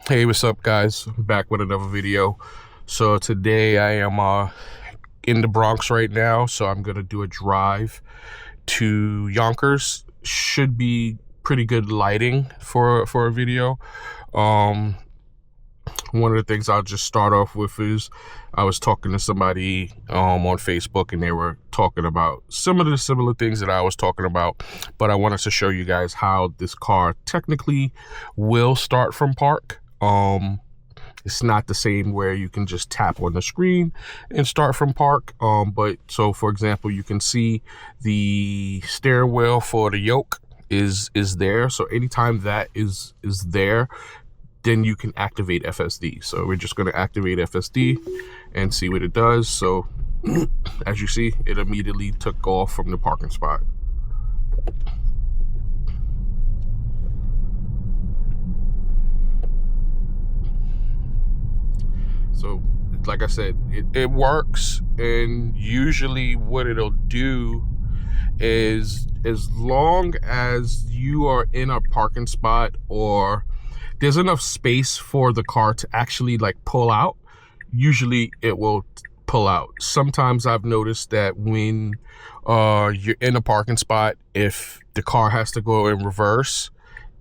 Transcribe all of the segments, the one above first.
Hey, what's up, guys? Back with another video. So today I am in the Bronx right now, so I'm gonna do a drive to Yonkers. Should be pretty good lighting for a video. Um, One of the things I'll just start off with is I was talking to somebody on Facebook, and they were talking about similar things that I was talking about, but I wanted to show you guys how this car technically will start from park. It's not the same where you can just tap on the screen and start from park. But so for example, you can see the steering wheel for the yoke is there. So anytime that is there, then you can activate FSD. So we're just going to activate FSD and see what it does. So as you see, it immediately took off from the parking spot. So like I said, it works, and usually what it'll do is, as long as you are in a parking spot or there's enough space for the car to actually like pull out, usually it will pull out. Sometimes I've noticed that when you're in a parking spot, if the car has to go in reverse,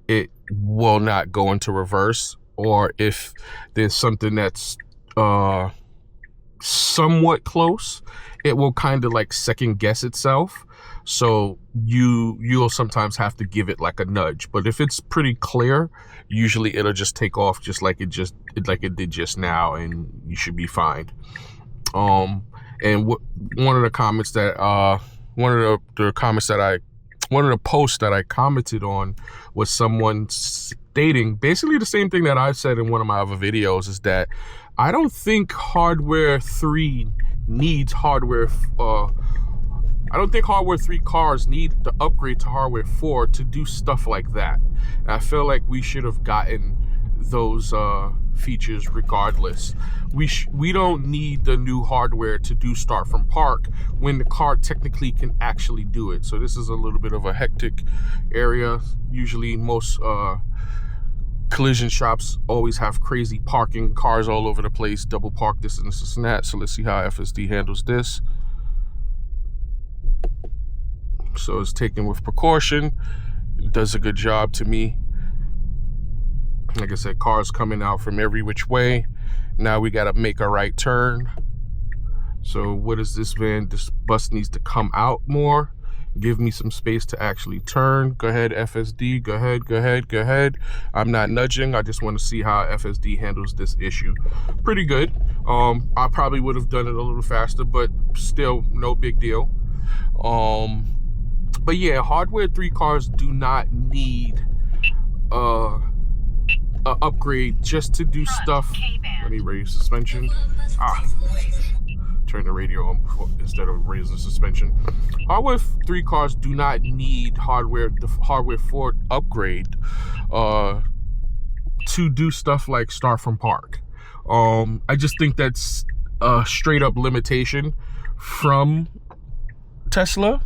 it will not go into reverse. Or if there's something that's somewhat close, it will kind of like second guess itself. So you'll sometimes have to give it like a nudge. But if it's pretty clear, usually it'll just take off just like it did just now, and you should be fine. And one of the comments that one of the posts that I commented on was someone stating basically the same thing that I said in one of my other videos, is that I don't think Hardware 3 needs Hardware. I don't think Hardware 3 cars need to upgrade to Hardware 4 to do stuff like that. And I feel like we should have gotten those features regardless. We don't need the new hardware to do start from park when the car technically can actually do it. So this is a little bit of a hectic area. Usually most collision shops always have crazy parking, cars all over the place, double park, this and this and that. So let's see how FSD handles this. So it's taken with precaution. It does a good job to me. Like I said, cars coming out from every which way. Now we gotta make a right turn. So what is this van? This bus needs to come out more. Give me some space to actually turn. Go ahead, FSD, go ahead. I'm not nudging. I just want to see how FSD handles this issue. Pretty good. I probably would have done it a little faster, but still no big deal. But yeah, Hardware 3 cars do not need a upgrade just to do stuff. Let me raise suspension. Turn the radio on instead of raising suspension. Hardware 3 cars do not need the Hardware 4 upgrade to do stuff like start from park. I just think that's a straight up limitation from Tesla.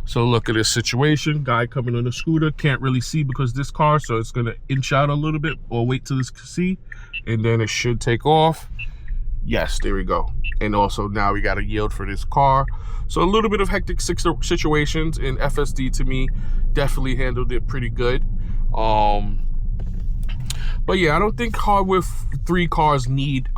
So look at this situation. Guy coming on a scooter, can't really see because this car, so it's gonna inch out a little bit or wait till it's see, and then it should take off. Yes, there we go. And also now we gotta yield for this car. So a little bit of hectic situations, and FSD to me definitely handled it pretty good. But yeah, I don't think Hardware 3 cars need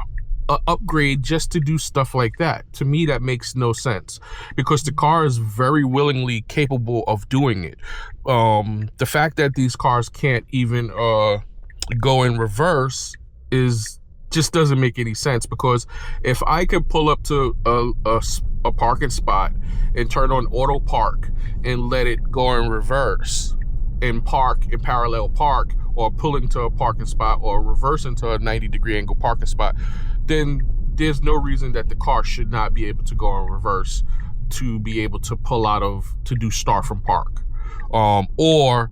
an upgrade just to do stuff like that. To me, that makes no sense, because the car is very willingly capable of doing it. The fact that these cars can't even go in reverse just doesn't make any sense, because if I could pull up to a parking spot and turn on auto park and let it go in reverse and park in parallel park, or pull into a parking spot or reverse into a 90-degree angle parking spot, then there's no reason that the car should not be able to go in reverse to be able to pull out of, to do start from park. Or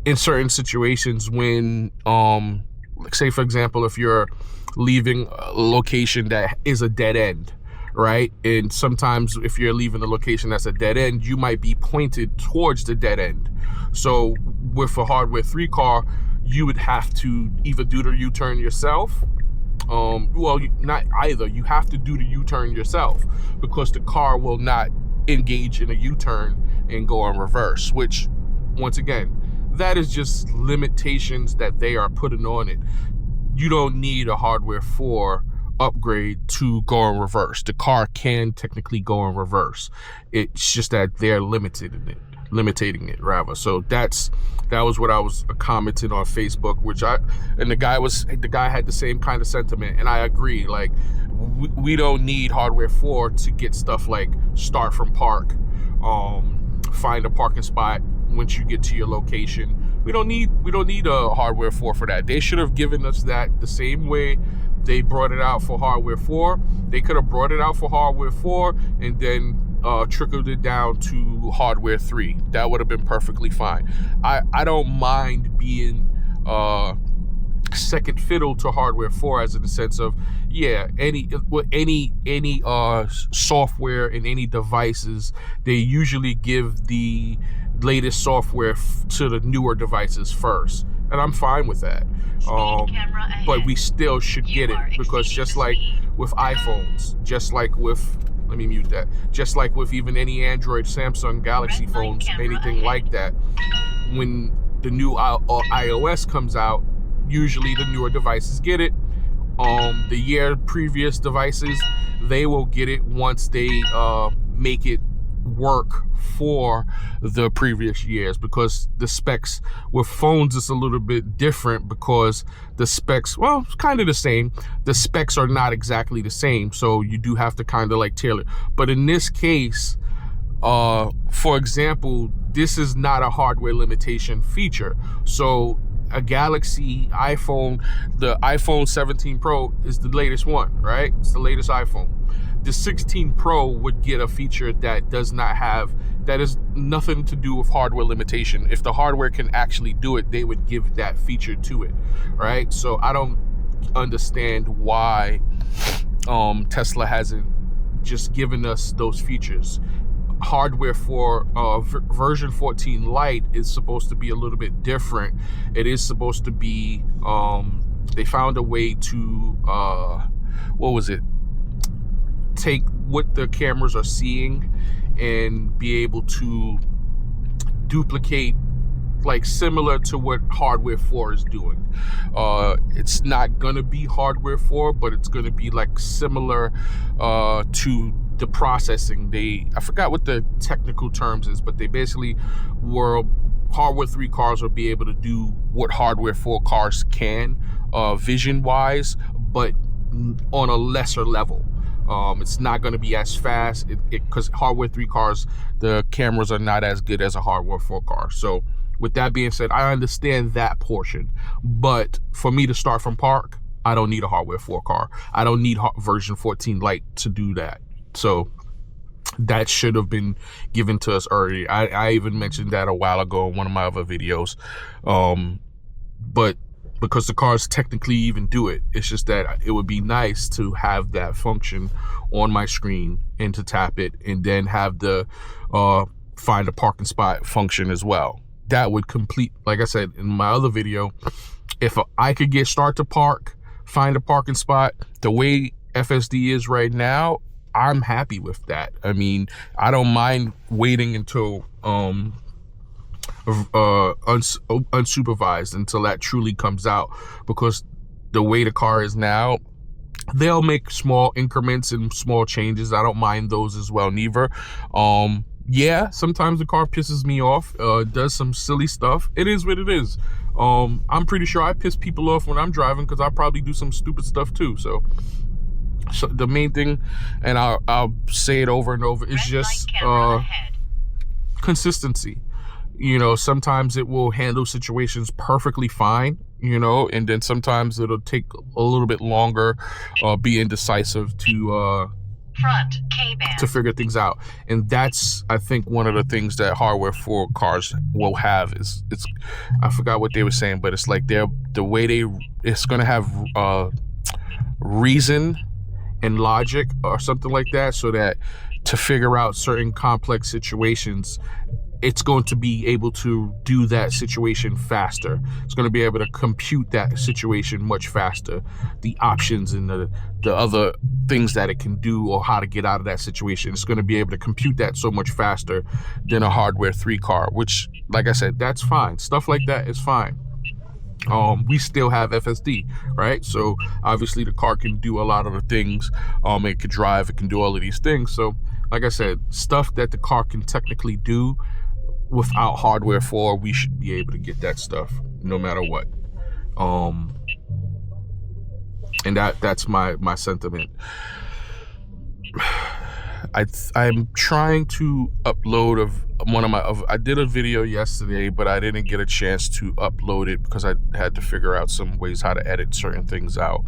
in certain situations when, like say for example, if you're leaving a location that is a dead end, right? And sometimes if you're leaving a location that's a dead end, you might be pointed towards the dead end. So with a Hardware 3 car, you would have to either do the U-turn yourself. Well, not either. You have to do the U-turn yourself because the car will not engage in a U-turn and go in reverse, which, once again, that is just limitations that they are putting on it. You don't need a hardware 4 upgrade to go in reverse. The car can technically go in reverse. It's just that they're limiting it rather. So that was what I was commenting on Facebook, and the guy had the same kind of sentiment, and I agree. Like, we don't need hardware 4 to get stuff like start from park, find a parking spot once you get to your location. We don't need a hardware 4 for that. They should have given us that the same way they brought it out for hardware 4. They could have brought it out for hardware 4 and then trickled it down to hardware 3. That would have been perfectly fine. I don't mind being second fiddle to hardware 4, as in the sense of, yeah, any software in any devices, they usually give the latest software to the newer devices first, and I'm fine with that. But we still should get it, because just like with iPhones, just like with, let me mute that, just like with even any Android, Samsung, Galaxy phones, anything like that, when the new iOS comes out, usually the newer devices get it. The year previous devices, they will get it once they make it work for the previous years, because the specs with phones is a little bit different, because the specs, well, it's kind of the same. The specs are not exactly the same, so you do have to kind of like tailor. But in this case, for example, this is not a hardware limitation feature. So a Galaxy iPhone, the iPhone 17 Pro is the latest one, right? It's the latest iPhone. The 16 Pro would get a feature that does not have, that is nothing to do with hardware limitation. If the hardware can actually do it, they would give that feature to it, right? So I don't understand why Tesla hasn't just given us those features. Hardware for version 14 Lite is supposed to be a little bit different. It is supposed to be, they found a way to, take what the cameras are seeing and be able to duplicate, like similar to what hardware 4 is doing. It's not gonna be hardware 4, but it's gonna be like similar to the processing. I forgot what the technical terms is, but they basically were, hardware 3 cars will be able to do what hardware 4 cars can, vision wise, but on a lesser level. It's not going to be as fast, because hardware 3 cars, the cameras are not as good as a hardware 4 car. So with that being said, I understand that portion, but for me to start from park, I don't need a hardware 4 car. I don't need version 14 Lite to do that. So that should have been given to us early. I even mentioned that a while ago in one of my other videos. But because the cars technically even do it, it's just that it would be nice to have that function on my screen and to tap it, and then have the find a parking spot function as well. That would complete, like I said in my other video, if I could get start to park, find a parking spot, the way FSD is right now, I'm happy with that. I mean, I don't mind waiting until unsupervised until that truly comes out, because the way the car is now, they'll make small increments and small changes. I don't mind those as well neither. Yeah, sometimes the car pisses me off, does some silly stuff. It is what it is. I'm pretty sure I piss people off when I'm driving, because I probably do some stupid stuff too. So the main thing, and I'll say it over and over, is just consistency. You know, sometimes it will handle situations perfectly fine, you know, and then sometimes it'll take a little bit longer, be indecisive to figure things out. And that's, I think, one of the things that hardware 4 cars will have is, I forgot what they were saying, but it's like the way it's going to have reason and logic or something like that, so that to figure out certain complex situations, it's going to be able to do that situation faster. It's going to be able to compute that situation much faster. The options and the other things that it can do or how to get out of that situation. It's going to be able to compute that so much faster than a hardware 3 car, which, like I said, that's fine. Stuff like that is fine. We still have FSD, right? So obviously the car can do a lot of the things. It can drive, it can do all of these things. So like I said, stuff that the car can technically do without hardware 4, we should be able to get that stuff no matter what. And that's my sentiment. I'm trying to upload I did a video yesterday, but I didn't get a chance to upload it because I had to figure out some ways how to edit certain things out.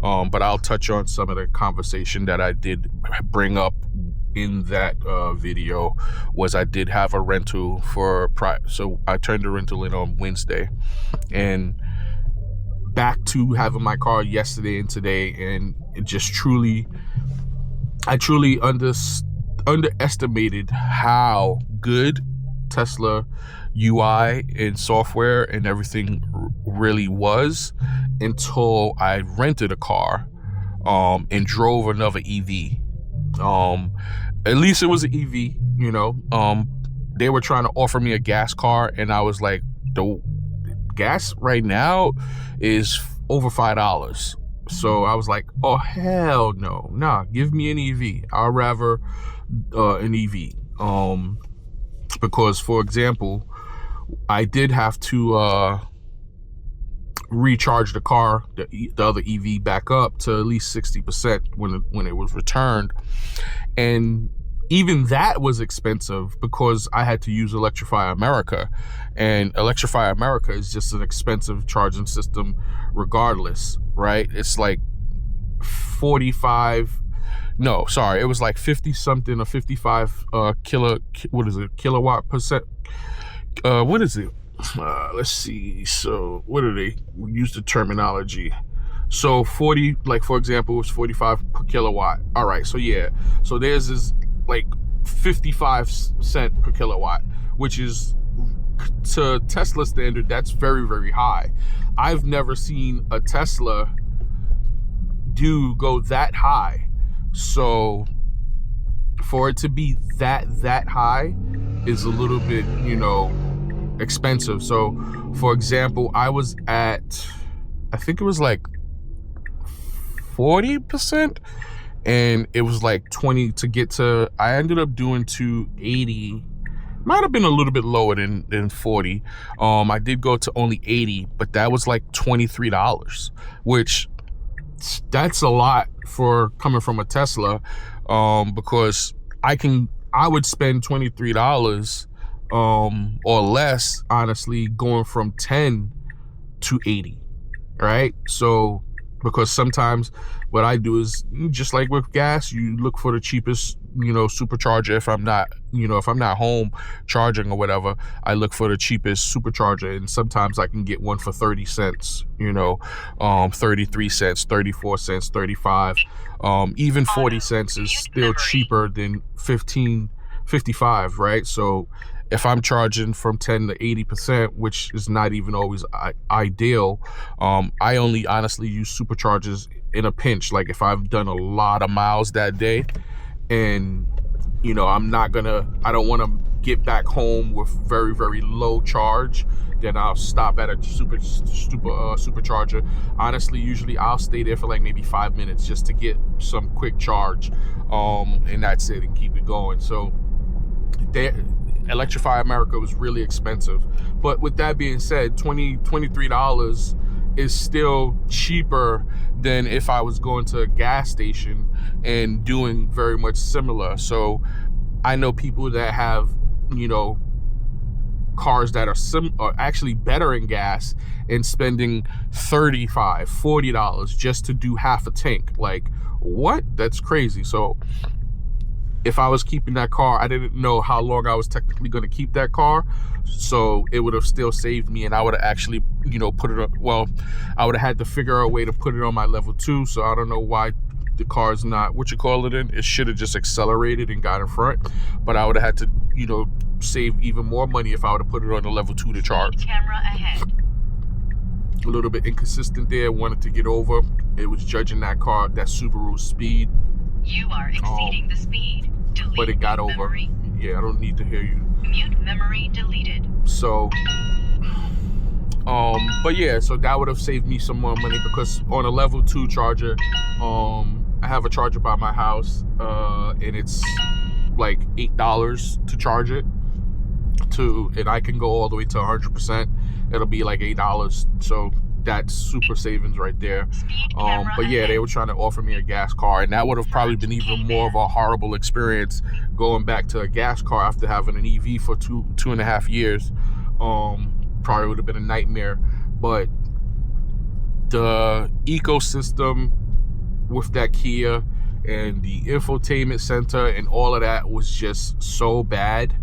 But I'll touch on some of the conversation that I did bring up in that video. Was I did have a rental so I turned the rental in on Wednesday, and back to having my car yesterday and today, and it just I truly underestimated how good Tesla UI and software and everything really was until I rented a car and drove another EV. At least it was an EV, you know. They were trying to offer me a gas car, and I was like, the gas right now is over $5. So I was like, oh, hell no. Nah, give me an EV. I'd rather an EV. Because, for example, I did have to recharge the car, the other EV, back up to at least 60% when it was returned. And even that was expensive because I had to use Electrify America. And Electrify America is just an expensive charging system regardless, right? It's like it was like 50 something or 55 kilowatt percent. What is it? Let's see. So what do they use the terminology? So 40, like for example, it's 45 per kilowatt. All right. So yeah. So theirs is like 55 cent per kilowatt, which is, to Tesla standard, that's very, very high. I've never seen a Tesla go that high. So for it to be that high is a little bit, expensive. So for example, I was at, I think it was like 40%, and it was like 20 to get to, I ended up doing 280. Might have been a little bit lower than 40. I did go to only 80, but that was like $23, which that's a lot for coming from a Tesla, because I would spend $23 or less, honestly, going from 10 to 80, right? So because sometimes what I do is, just like with gas, you look for the cheapest, supercharger. If I'm not home charging or whatever, I look for the cheapest supercharger, and sometimes I can get one for 30 cents, 33 cents, 34 cents, 35, even 40 cents is still cheaper than 55, right? So if I'm charging from 10 to 80%, which is not even always ideal, I only honestly use superchargers in a pinch. Like if I've done a lot of miles that day, and I don't want to get back home with very, very low charge, then I'll stop at a supercharger. Honestly, usually I'll stay there for like maybe 5 minutes just to get some quick charge, and that's it, and keep it going. So Electrify America was really expensive. But with that being said, $23 is still cheaper than if I was going to a gas station and doing very much similar. So I know people that have, cars that are actually better in gas and spending $35, $40 just to do half a tank. Like, what? That's crazy. So if I was keeping that car, I didn't know how long I was technically going to keep that car. So it would have still saved me, and I would have actually, put it on. Well, I would have had to figure out a way to put it on my level 2. So I don't know why the car's not, it should have just accelerated and got in front. But I would have had to, save even more money if I would have put it on the level 2 to charge. Camera ahead. A little bit inconsistent there. Wanted to get over. It was judging that car, that Subaru's speed. You are exceeding the speed. Delete But it got over. memory. Yeah, I don't need to hear you. Mute memory deleted. So, but yeah, so that would have saved me some more money because on a level 2 charger, I have a charger by my house, and it's like $8 to charge it and I can go all the way to 100%. It'll be like $8. So that's super savings right there. But yeah, they were trying to offer me a gas car, and that would have probably been even more of a horrible experience going back to a gas car after having an EV for two and a half years. Probably would have been a nightmare. But the ecosystem with that Kia and the infotainment center and all of that was just so bad.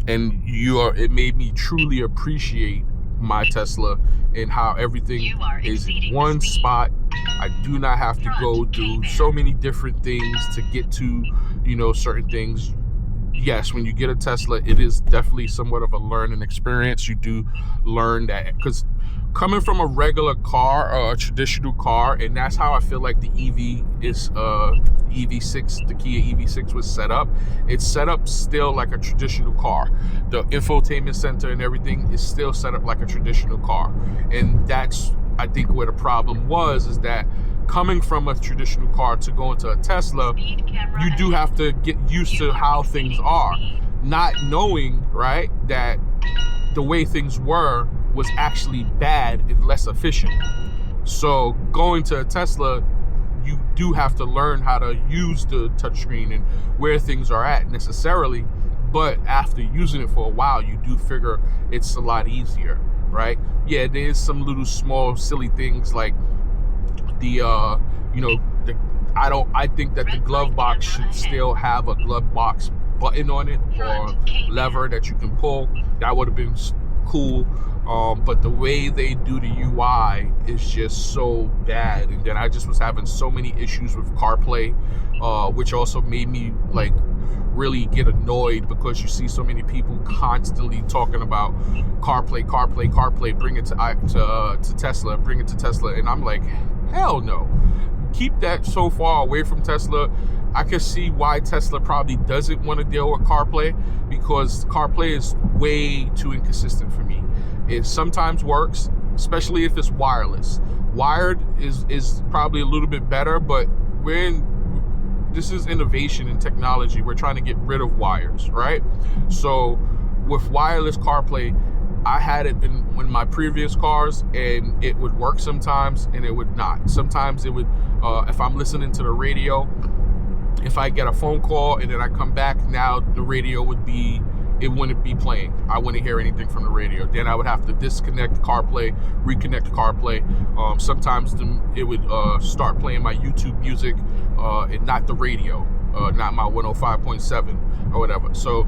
And it made me truly appreciate my Tesla and how everything is in one spot. I do not have to go through so many different things to get to, certain things. Yes, when you get a Tesla, it is definitely somewhat of a learning experience. You do learn that, because coming from a regular car or a traditional car, and that's how I feel like the EV is, EV6, the Kia EV6 was set up. It's set up still like a traditional car. The infotainment center and everything is still set up like a traditional car. And that's, I think, where the problem was, is that coming from a traditional car to go into a Tesla, you do have to get used to how things are. Not knowing, right, that the way things were was actually bad and less efficient. So going to a Tesla, you do have to learn how to use the touchscreen and where things are at necessarily. But after using it for a while, you do figure it's a lot easier, right? Yeah, there's some little small silly things like I think that the glove box should still have a glove box button on it or lever that you can pull. That would have been cool. But the way they do the UI is just so bad. And then I just was having so many issues with CarPlay, which also made me like really get annoyed, because you see so many people constantly talking about CarPlay, bring it to Tesla, bring it to Tesla. And I'm like, hell no. Keep that so far away from Tesla. I can see why Tesla probably doesn't want to deal with CarPlay, because CarPlay is way too inconsistent for me. It sometimes works, especially if it's wireless. Wired is probably a little bit better, but this is innovation in technology. We're trying to get rid of wires, right? So with wireless CarPlay, I had it in my previous cars, and it would work sometimes and it would not. Sometimes it would, if I'm listening to the radio, if I get a phone call and then I come back, now the radio wouldn't be playing. I wouldn't hear anything from the radio. Then I would have to disconnect CarPlay, reconnect CarPlay. Sometimes it would start playing my YouTube music and not the radio, not my 105.7 or whatever. So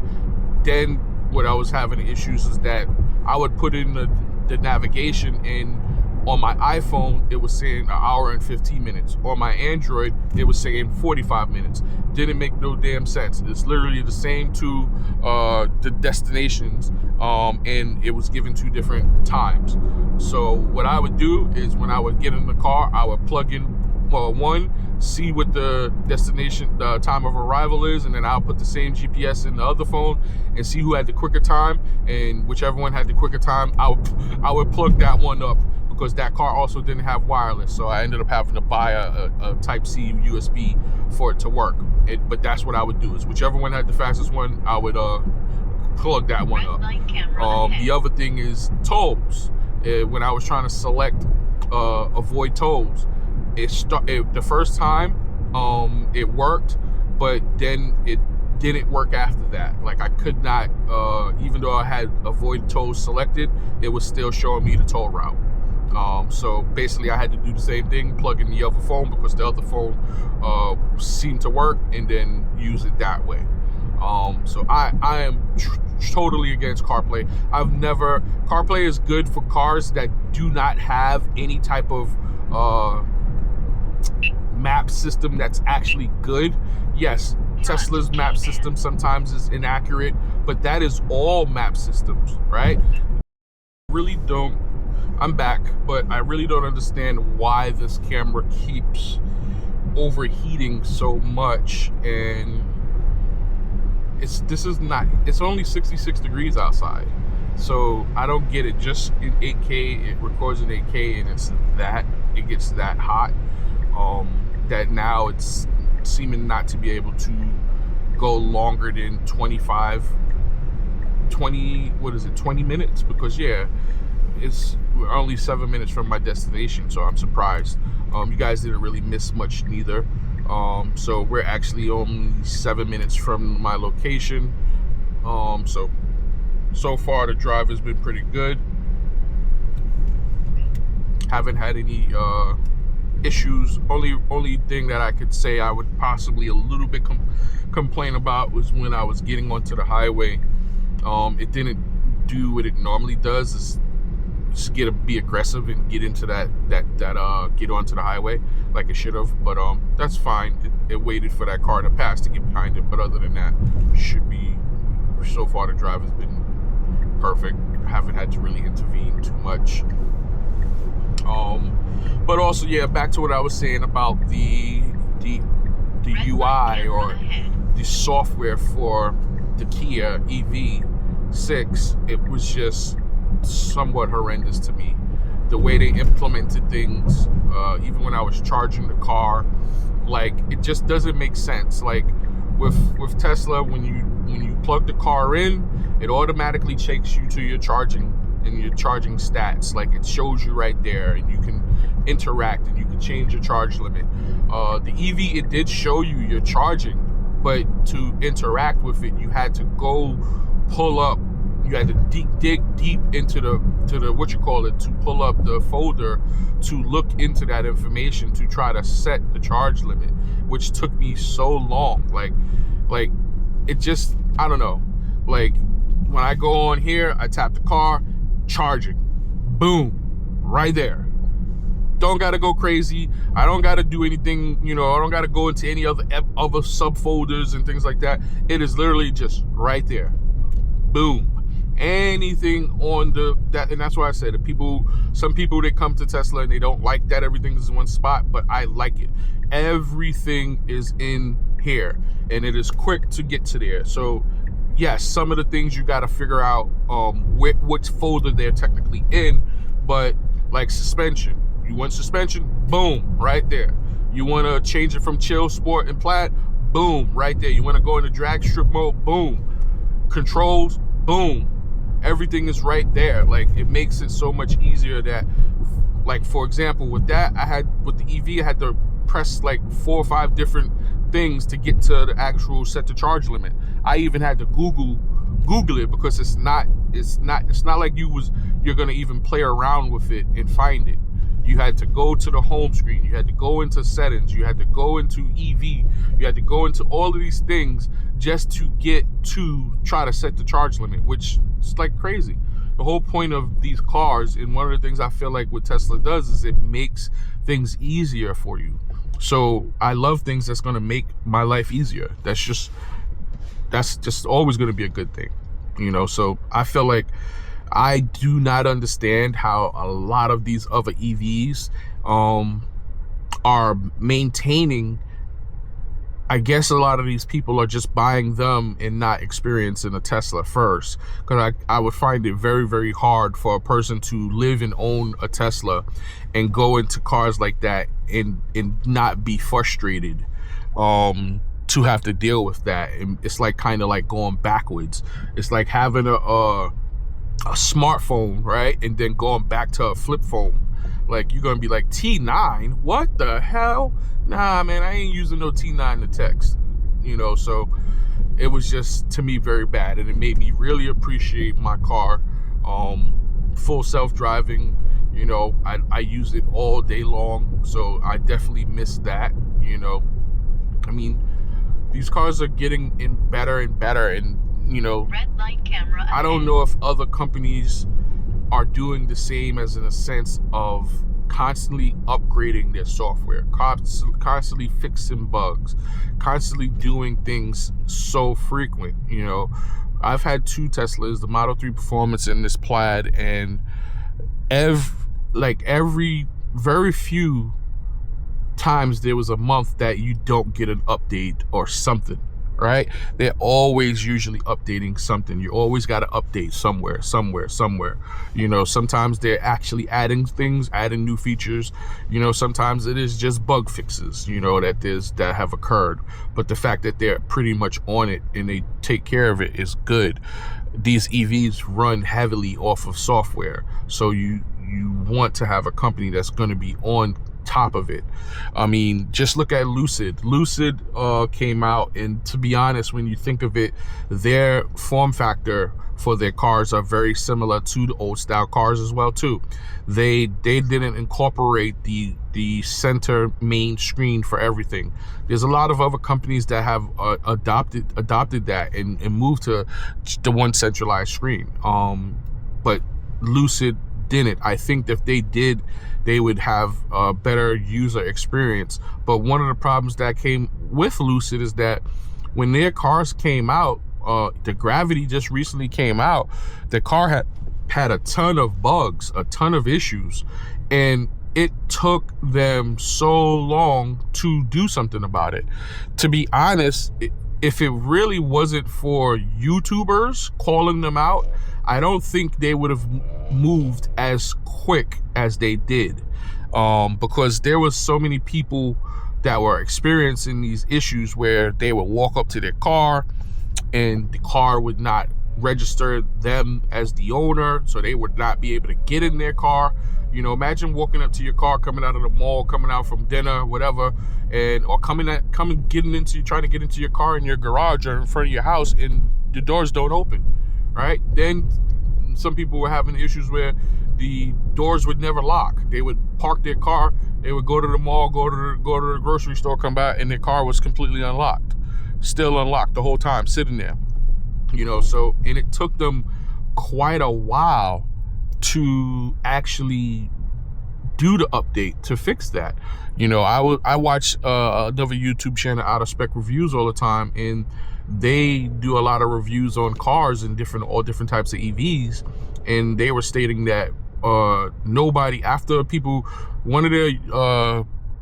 then what I was having issues is that I would put in the navigation, and on my iPhone, it was saying an hour and 15 minutes. On my Android, it was saying 45 minutes. Didn't make no damn sense. It's literally the same to the destinations, and it was given 2 different times. So what I would do is, when I would get in the car, I would plug in one, see what the destination, the time of arrival is, and then I'll put the same GPS in the other phone and see who had the quicker time, and whichever one had the quicker time, I would plug that one up, because that car also didn't have wireless. So I ended up having to buy a Type-C USB for it to work. But that's what I would do, is whichever one had the fastest one, I would plug that one up. The other thing is tolls. When I was trying to select avoid tolls, the first time it worked, but then it didn't work after that. Like, I could not, even though I had avoid tolls selected, it was still showing me the toll route. So basically I had to do the same thing, plug in the other phone, because the other phone seemed to work, and then use it that way. So I am totally against CarPlay. CarPlay is good for cars that do not have any type of map system that's actually good. Yes, Tesla's map system sometimes is inaccurate, but that is all map systems, right? Really don't, I'm back, but I really don't understand why this camera keeps overheating so much. And it's only 66 degrees outside, so I don't get it. Just in 8K, it records in 8K, and it gets that hot, that now it's seeming not to be able to go longer than 20 minutes, because we're only 7 minutes from my destination, so I'm surprised. You guys didn't really miss much neither. So we're actually only 7 minutes from my location. So far the drive has been pretty good. Haven't had any issues. Only thing that I could say I would possibly a little bit complain about was when I was getting onto the highway. It didn't do what it normally does, is just be aggressive and get into get onto the highway like it should have. But that's fine. It waited for that car to pass to get behind it. But other than that, so far the drive has been perfect. I haven't had to really intervene too much. But also, back to what I was saying about the UI, or the software for the Kia EV6. It was just somewhat horrendous to me. The way they implemented things, even when I was charging the car, like, it just doesn't make sense. Like with Tesla, when you plug the car in, it automatically takes you to your charging and your charging stats. Like, it shows you right there, and you can interact and you can change your charge limit. The EV, it did show you your charging, but to interact with it, you had to go pull up. You had to dig deep into the to pull up the folder to look into that information to try to set the charge limit, which took me so long. Like it just, I don't know. Like, when I go on here, I tap the car, charging, boom, right there. Don't gotta go crazy. I don't gotta do anything, I don't gotta go into any other subfolders and things like that. It is literally just right there. Boom. Anything on that, and that's why I said some people that come to Tesla and they don't like that everything is in one spot, but I like it. Everything is in here, and it is quick to get to there. So yes, some of the things you got to figure out which folder they're technically in, but like suspension, you want suspension, boom, right there. You want to change it from chill, sport, and plaid, boom, right there. You want to go into drag strip mode, boom. Controls, boom. Everything is right there. Like, it makes it so much easier that, like, for example, with the EV, I had to press like 4 or 5 different things to get to the actual set the charge limit. I even had to Google it, because it's not like you're gonna even play around with it and find it. You had to go to the home screen, you had to go into settings, you had to go into EV, you had to go into all of these things just to get to try to set the charge limit, which is like crazy. The whole point of these cars, and one of the things I feel like what Tesla does, is it makes things easier for you. So I love things that's going to make my life easier. That's just always going to be a good thing, so I feel like I do not understand how a lot of these other EVs are maintaining. I guess a lot of these people are just buying them and not experiencing a Tesla first, because I would find it very, very hard for a person to live and own a Tesla and go into cars like that and not be frustrated to have to deal with that. And it's like kind of like going backwards. It's like having a smartphone, right, and then going back to a flip phone. Like, you're gonna be like, T9, what the hell? Nah, man, I ain't using no T9 to text, so it was just, to me, very bad, and it made me really appreciate my car. Full self-driving, I use it all day long, so I definitely miss that. I mean, these cars are getting better and better, and Red light camera I don't know if other companies are doing the same, as in a sense of constantly upgrading their software, constantly fixing bugs, constantly doing things so frequent. You know, I've had 2 Teslas, the Model 3 Performance and this Plaid, and every very few times there was a month that you don't get an update or something, right? They're always usually updating something. You always got to update somewhere. You know, sometimes they're actually adding things, adding new features. You know, sometimes it is just bug fixes, you know, that have occurred. But the fact that they're pretty much on it and they take care of it is good. These EVs run heavily off of software, so you want to have a company that's going to be on top of it. I mean, just look at Lucid. Came out, and to be honest, when you think of it, their form factor for their cars are very similar to the old style cars as well too. They didn't incorporate the center main screen for everything. There's a lot of other companies that have adopted that and moved to the one centralized screen. But Lucid didn't. I think that if they did, they would have a better user experience. But one of the problems that came with Lucid is that when their cars came out, the Gravity just recently came out, the car had a ton of bugs, a ton of issues, and it took them so long to do something about it. To be honest, if it really wasn't for YouTubers calling them out, I don't think they would have moved as quick as they did, because there was so many people that were experiencing these issues where they would walk up to their car and the car would not register them as the owner, so they would not be able to get in their car. You know, imagine walking up to your car, coming out of the mall, coming out from dinner, whatever, or trying to get into your car in your garage or in front of your house, and the doors don't open, right? Then some people were having issues where the doors would never lock. They would park their car, they would go to the mall, go to the grocery store, come back, and their car was completely unlocked, still unlocked the whole time, sitting there. You know, so, and it took them quite a while to actually do the update to fix that. You know, I watch another YouTube channel, Out of Spec Reviews, all the time, and they do a lot of reviews on cars and all different types of EVs, and they were stating that nobody, after one of their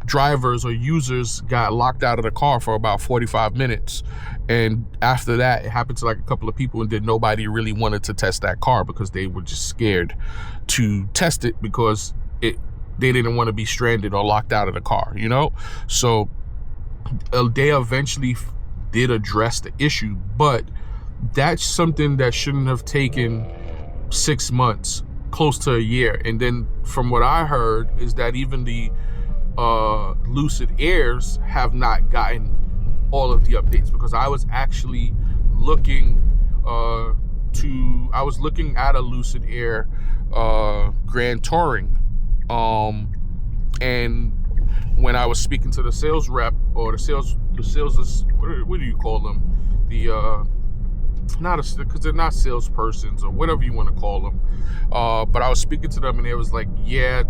drivers or users got locked out of the car for about 45 minutes, and after that it happened to like a couple of people, and then nobody really wanted to test that car because they were just scared to test it because they didn't want to be stranded or locked out of the car, you know. So they eventually did address the issue, but that's something that shouldn't have taken 6 months, close to a year. And then from what I heard is that even the Lucid Airs have not gotten all of the updates, because I was actually looking at a Lucid Air Grand Touring, and when I was speaking to the sales rep, or the sales what do you call them, because they're not salespersons or whatever you want to call them, but I was speaking to them and they was like, yeah,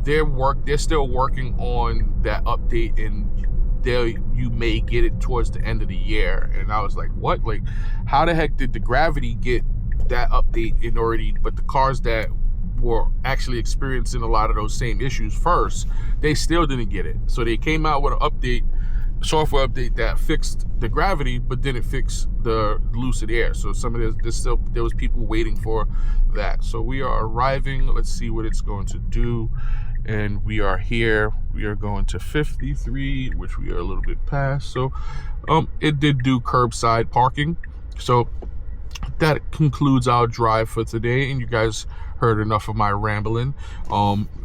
they're still working on that update, and you may get it towards the end of the year. And I was like, what? Like, how the heck did the Gravity get that update in already, but the cars that were actually experiencing a lot of those same issues first, they still didn't get it? So they came out with an software update that fixed the Gravity but didn't fix the Lucid Air. So there was people waiting for that. So we are arriving. Let's see what it's going to do. And we are here. We are going to 53, which we are a little bit past. So it did do curbside parking. So that concludes our drive for today, and you guys heard enough of my rambling.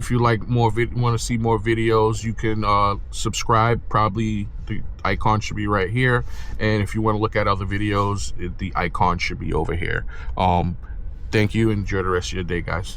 If you like want to see more videos, you can subscribe. Probably the icon should be right here, and if you want to look at other videos, the icon should be over here. Thank you. Enjoy the rest of your day, guys.